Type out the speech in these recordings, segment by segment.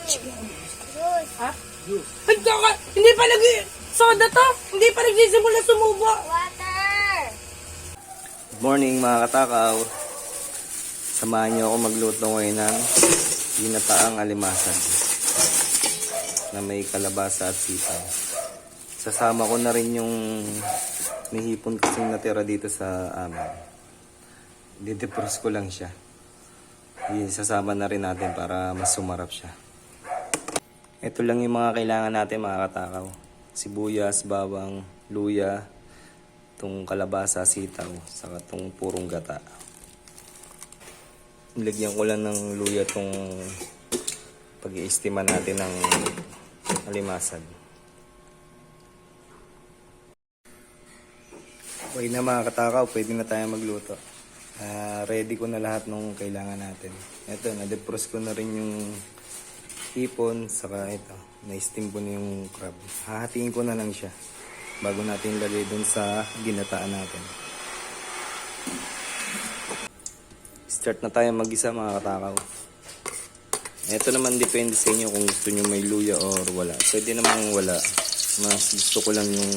Ha? Ay, kaka! Hindi pa soda to! Hindi pa nagsisimula sumubo! Water! Good morning mga katakaw. Samahan niyo ako magluto ngayon ng ginataang alimasag na may kalabasa at sitaw. Sasama ko na rin yung nihipon kasing natira dito sa amin. Didepros ko lang siya. Sasama na rin natin para mas sumarap siya. Ito lang yung mga kailangan natin mga katakaw. Sibuyas, bawang, luya, itong kalabasa, sitaw, saka itong purong gata. Nilagyan ko lang ng luya itong pag-iistima natin ng alimasag. Okay na mga katakaw, pwede na tayo magluto. Ready ko na lahat ng kailangan natin. Ito, na-defrost ko na rin yung hipon, saka ito, na-steam ko na yung crab. Hahatiin ko na lang siya bago natin lagay dun sa ginataan natin. Start na tayo mag-isa mga katakaw. Ito naman depende sa inyo kung gusto nyo may luya or wala. Pwede namang wala. Mas gusto ko lang yung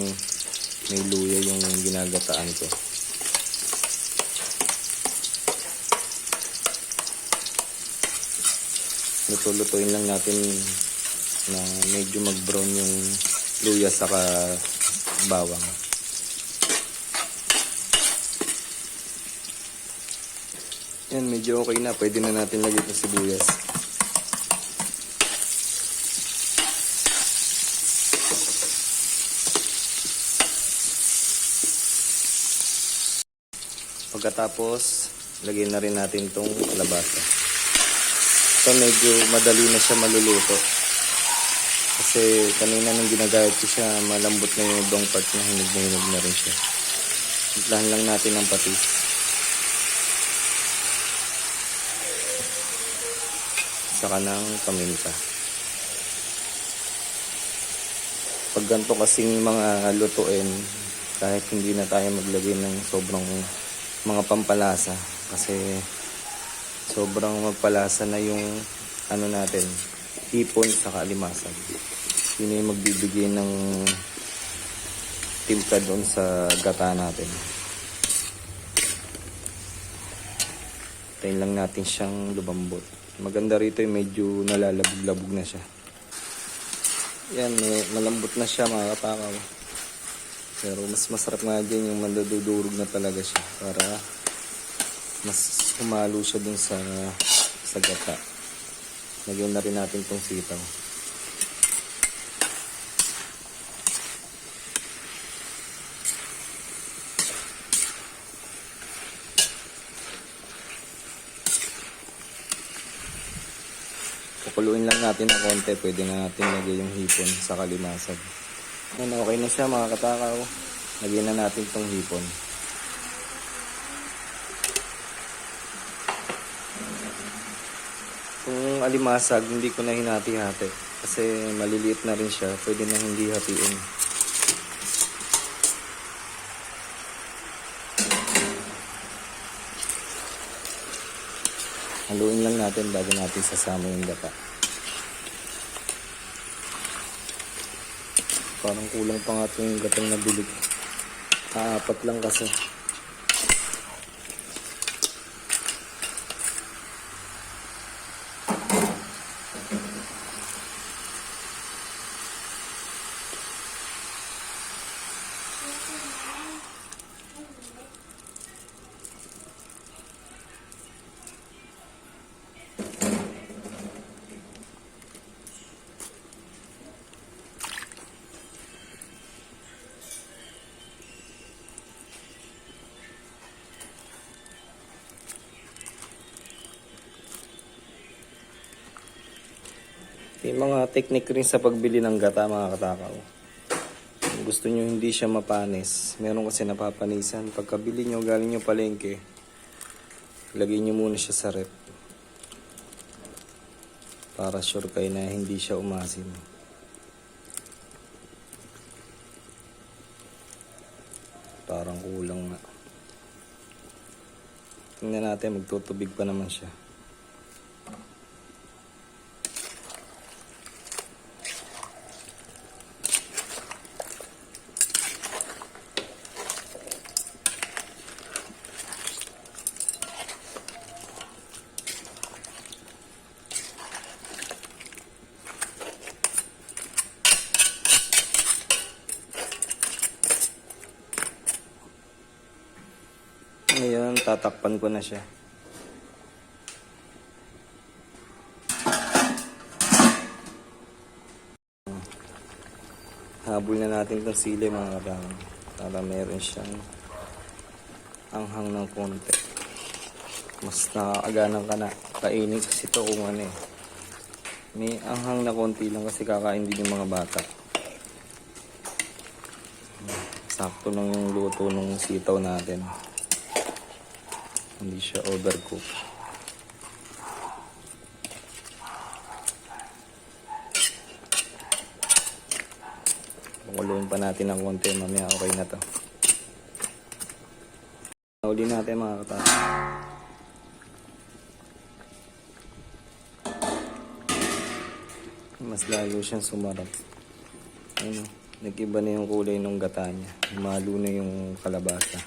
may luya yung ginagataan ko. Luto-lutuin lang natin na medyo mag-brown yung luya saka bawang. Yan, medyo okay na. Pwede na natin lagyan ng sibuyas. Pagkatapos, lagyan na rin natin itong kalabasa. Ito medyo madali na siya maluluto. Kasi kanina nung ginagayat ko siya, malambot na yung ibang part niya, hinog na rin siya. Itlahan lang natin ng patis. Saka ng paminta. Pag ganito kasing mga lutuin, kahit hindi na tayo maglagay ng sobrang mga pampalasa, kasi sobrang magpalasa na yung ano natin, hipon sa alimasag. Yun yung magbibigay ng timpla doon sa gata natin. Tayin lang natin siyang lumambot. Maganda rito yung medyo nalalabog-labog na siya. Yan, malambot na siya mga katakaw. Pero mas masarap nga din yung mandadudurog na talaga siya para mas humalo siya dun sa gata. Lagyan na rin natin tong sitaw. Kukuluin lang natin ng konti. Pwede na natin lagay yung hipon sa kalimasag. Yan, okay na siya mga katakaw. Lagyan na natin tong hipon. Kung alimasag, hindi ko na hinati-hati. Kasi maliliit na rin siya. Pwede na hindi hatiin. Haluin lang natin bago natin sasama yung gata. Parang kulang pa nga ito yung gatang nabilig. Apat lang kasi. May mga technique rin sa pagbili ng gata mga katakaw. Kung gusto nyo hindi siya mapanis, meron kasi napapanisan. Pagkabili nyo galing nyo palengke, lagay nyo muna siya sa rep. Para sure kayo na hindi siya umasim. Parang kulang na. Tingnan natin, magtutubig pa naman siya. tatakpan ko na siya. Habol na natin itong sili mga katakaw. Para meron siyang anghang ng konti. Mas nakakaganang ka na kainin kasi ito kung ano eh. May anghang na konti lang kasi kakain din yung mga bata. Sakto lang yung luto ng sitaw natin. Hindi siya overcook. Pakuluin pa natin ng konti. Mamaya okay na to. Uli natin mga katao. Mas lalo siyang sumarap. Ayun, nag-iba na yung kulay ng gata niya. Malo na yung kalabasa.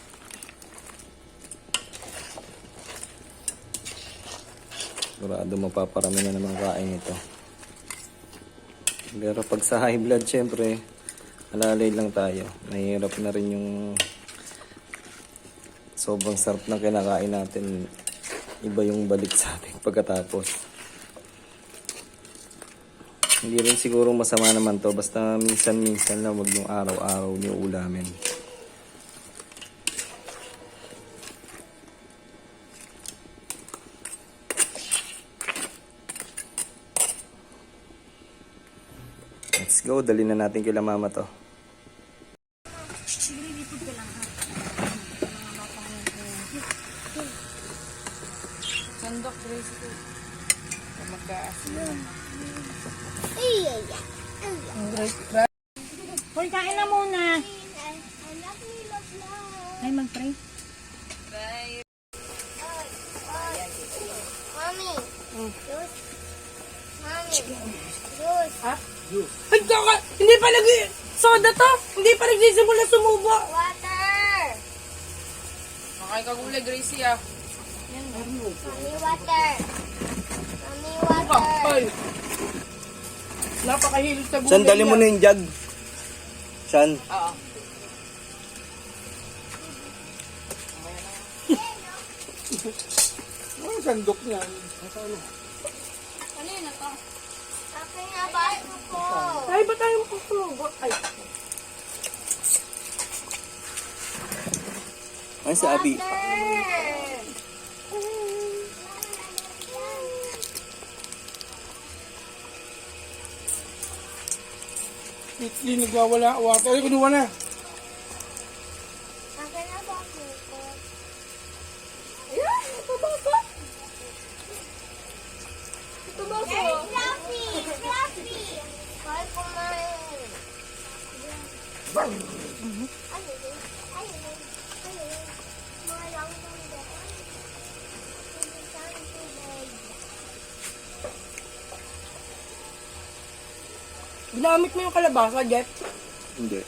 Sigurado mapaparami na naman kain ito. Pero pag sa high blood, syempre, alalay lang tayo. Mahirap na rin yung sobrang sarap ng kinakain natin. Iba yung balik sa atin pagkatapos. Hindi rin siguro masama naman to. Basta minsan-minsan lang, wag yung araw-araw niyo ulamin. Let's go. Dali na natin kila mama to. Sandok, Grace. Magkaasin. Hoy, kain na muna. Ay, mag-pray. Mommy. Juice. Mommy. Juice. Ha? Ay, kaka! Hindi pa soda to! Hindi pa nagsisimula sumubo! Water. Makain ka gulay, Gracie ah. Mommy, water. Mommy, water. Ay! Napakahilig sa gulay. San, dali mo na yung jug. San? Oo. Ang sandok niyan. Akin na baso ko. Ay, ba tayo makasumubo? Ay, Ay, si Abi. Water. Hindi nagwawala. Water. Ay, kunuha na. Akin na baso ko. ayan! Ito basa! Ito basa! Very fluffy. Fluffy. Mahal kumain. Ginamit mo yung kalabasa, Jeff? Hindi.